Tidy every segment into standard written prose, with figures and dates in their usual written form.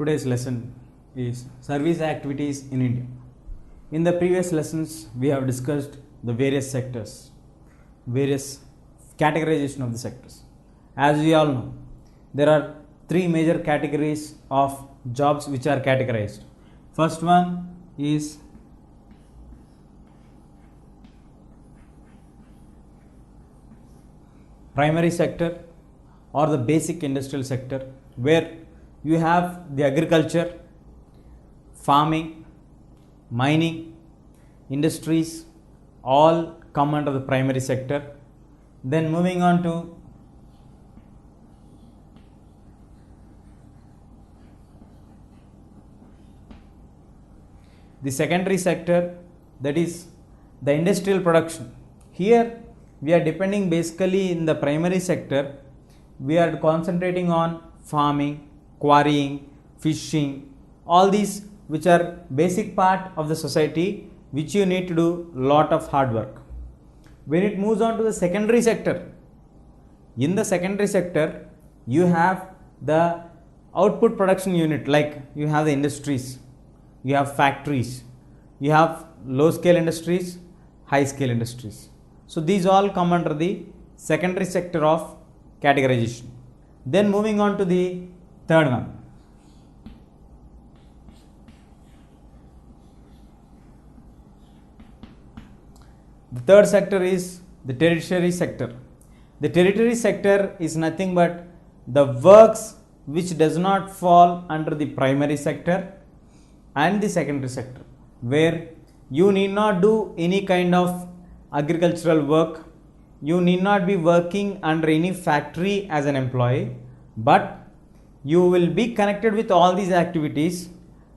Today's lesson is service activities in India. In the previous lessons, we have discussed the various sectors, various categorization of the sectors. As we all know, there are three major categories of jobs which are categorized. First one is primary sector or the basic industrial sector, where you have the agriculture, farming, mining, industries, all come under the primary sector. Then moving on to the secondary sector, that is the industrial production. Here we are depending basically in the primary sector, we are concentrating on farming, quarrying, fishing, all these which are basic part of the society which you need to do lot of hard work. When it moves on to the secondary sector, in the secondary sector you have the output production unit, like you have the industries, you have factories, you have low scale industries, high scale industries. So these all come under the secondary sector of categorization. Then moving on to the third one. The third sector is the tertiary sector. The tertiary sector is nothing but the works which does not fall under the primary sector and the secondary sector, where you need not do any kind of agricultural work, you need not be working under any factory as an employee, but you will be connected with all these activities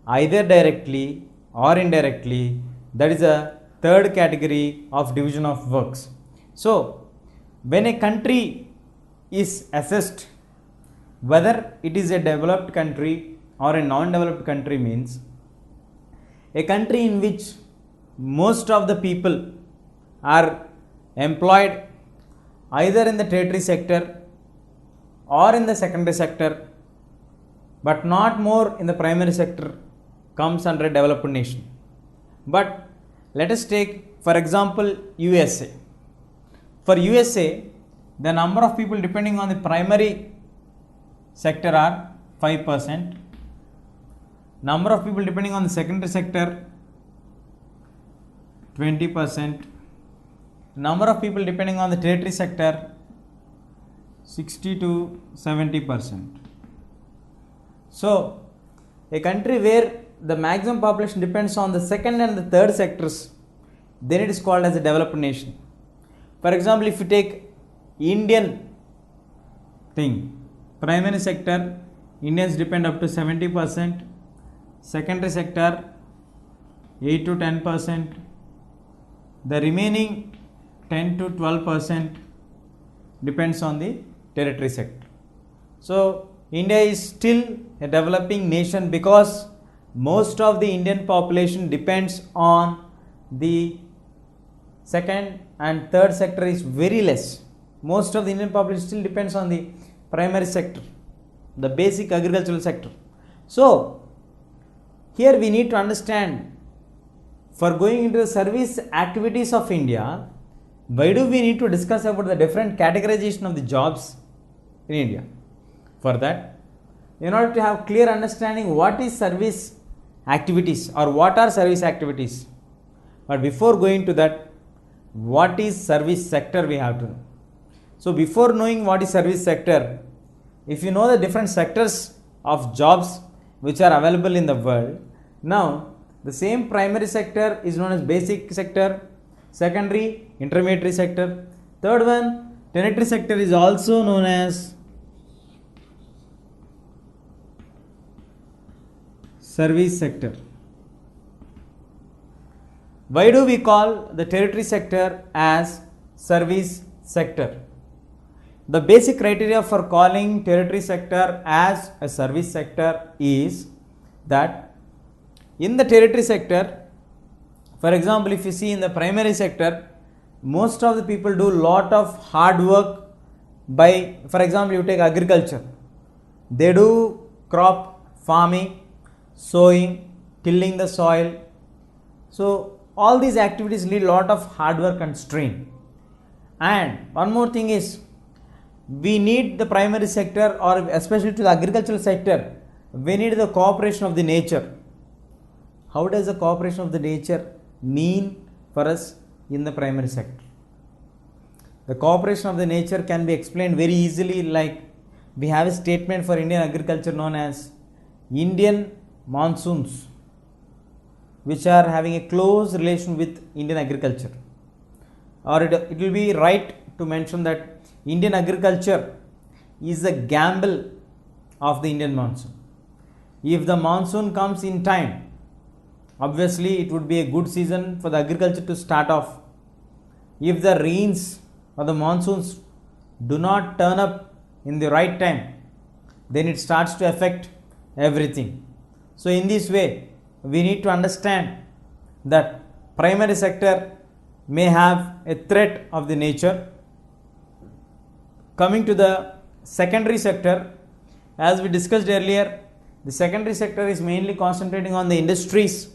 either directly or indirectly. That is a third category of division of works. So when a country is assessed whether it is a developed country or a non-developed country, means a country in which most of the people are employed either in the tertiary sector or in the secondary sector, but not more in the primary sector, comes under a developed nation. But let us take, for example, USA. For USA, the number of people depending on the primary sector are 5%. Number of people depending on the secondary sector 20%. Number of people depending on the tertiary sector 60 to 70%. So a country where the maximum population depends on the second and the third sectors, then it is called as a developed nation. For example, if you take Indian thing, primary sector, Indians depend up to 70%, secondary sector 8 to 10%, the remaining 10 to 12% depends on the tertiary sector. So India is still a developing nation because most of the Indian population depends on the second and third sector is very less. Most of the Indian population still depends on the primary sector, the basic agricultural sector. So here we need to understand, for going into the service activities of India, why do we need to discuss about the different categorization of the jobs in India? For that, in order to have clear understanding what is service activities or what are service activities. But before going to that, what is service sector we have to know. So before knowing what is service sector, if you know the different sectors of jobs which are available in the world, now the same primary sector is known as basic sector, secondary, intermediary sector. Third one, tertiary sector, is also known as service sector. Why do we call the tertiary sector as service sector? The basic criteria for calling tertiary sector as a service sector is that in the tertiary sector, for example, if you see in the primary sector, most of the people do lot of hard work by, for example, you take agriculture, they do crop farming, sowing, tilling the soil. So all these activities need a lot of hard work and strain. And one more thing is, we need the primary sector, or especially to the agricultural sector, we need the cooperation of the nature. How does the cooperation of the nature mean for us in the primary sector? The cooperation of the nature can be explained very easily, like we have a statement for Indian agriculture known as Indian monsoons, which are having a close relation with Indian agriculture. Or it will be right to mention that Indian agriculture is the gamble of the Indian monsoon. If the monsoon comes in time, obviously it would be a good season for the agriculture to start off. If the rains or the monsoons do not turn up in the right time, then it starts to affect everything. So in this way, we need to understand that primary sector may have a threat of the nature. Coming to the secondary sector, as we discussed earlier, the secondary sector is mainly concentrating on the industries.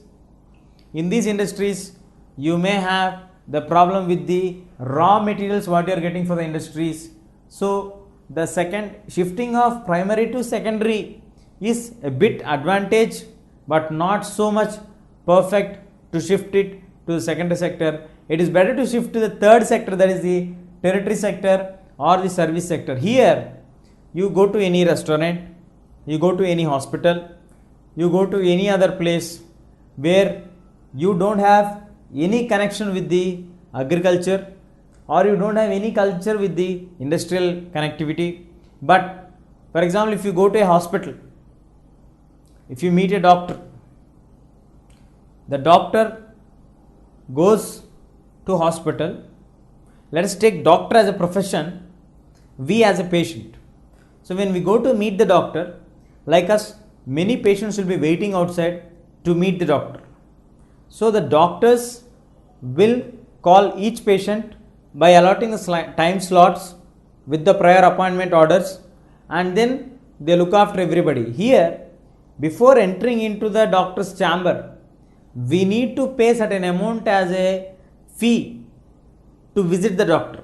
In these industries, you may have the problem with the raw materials what you are getting for the industries. So the second shifting of primary to secondary is a bit advantage, but not so much perfect to shift it to the secondary sector. It is better to shift to the third sector, that is the tertiary sector or the service sector. Here you go to any restaurant, you go to any hospital, you go to any other place where you don't have any connection with the agriculture, or you don't have any culture with the industrial connectivity. But for example, if you go to a hospital, if you meet a doctor, the doctor goes to hospital. Let us take doctor as a profession, we as a patient. So when we go to meet the doctor, like us, many patients will be waiting outside to meet the doctor. So the doctors will call each patient by allotting the time slots with the prior appointment orders, and then they look after everybody. Here, before entering into the doctor's chamber, we need to pay certain amount as a fee to visit the doctor.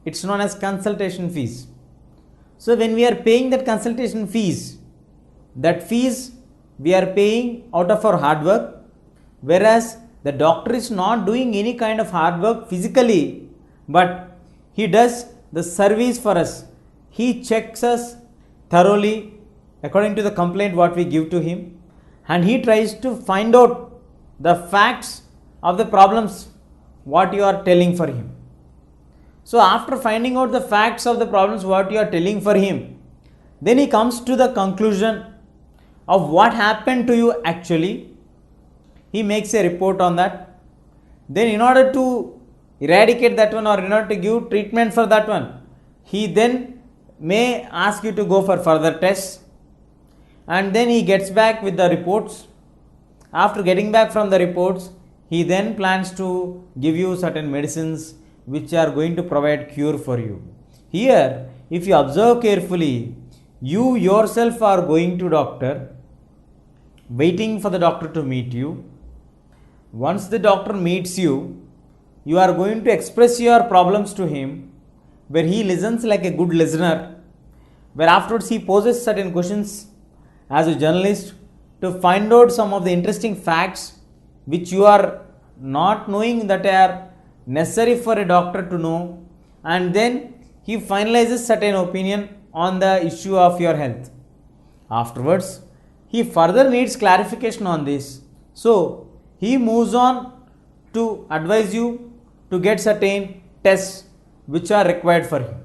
It's known as consultation fees. So when we are paying that consultation fees, that fees we are paying out of our hard work, whereas the doctor is not doing any kind of hard work physically, but he does the service for us. He checks us thoroughly according to the complaint what we give to him, and he tries to find out the facts of the problems what you are telling for him. So after finding out the facts of the problems what you are telling for him, then he comes to the conclusion of what happened to you actually. He makes a report on that. Then in order to eradicate that one, or in order to give treatment for that one, he then may ask you to go for further tests, and then he gets back with the reports. After getting back from the reports, he then plans to give you certain medicines which are going to provide cure for you. Here, if you observe carefully, you yourself are going to doctor, waiting for the doctor to meet you. Once the doctor meets you, you are going to express your problems to him, where he listens like a good listener, where afterwards he poses certain questions as a journalist to find out some of the interesting facts which you are not knowing that are necessary for a doctor to know, and then he finalizes certain opinion on the issue of your health. Afterwards, he further needs clarification on this, so he moves on to advise you to get certain tests which are required for him.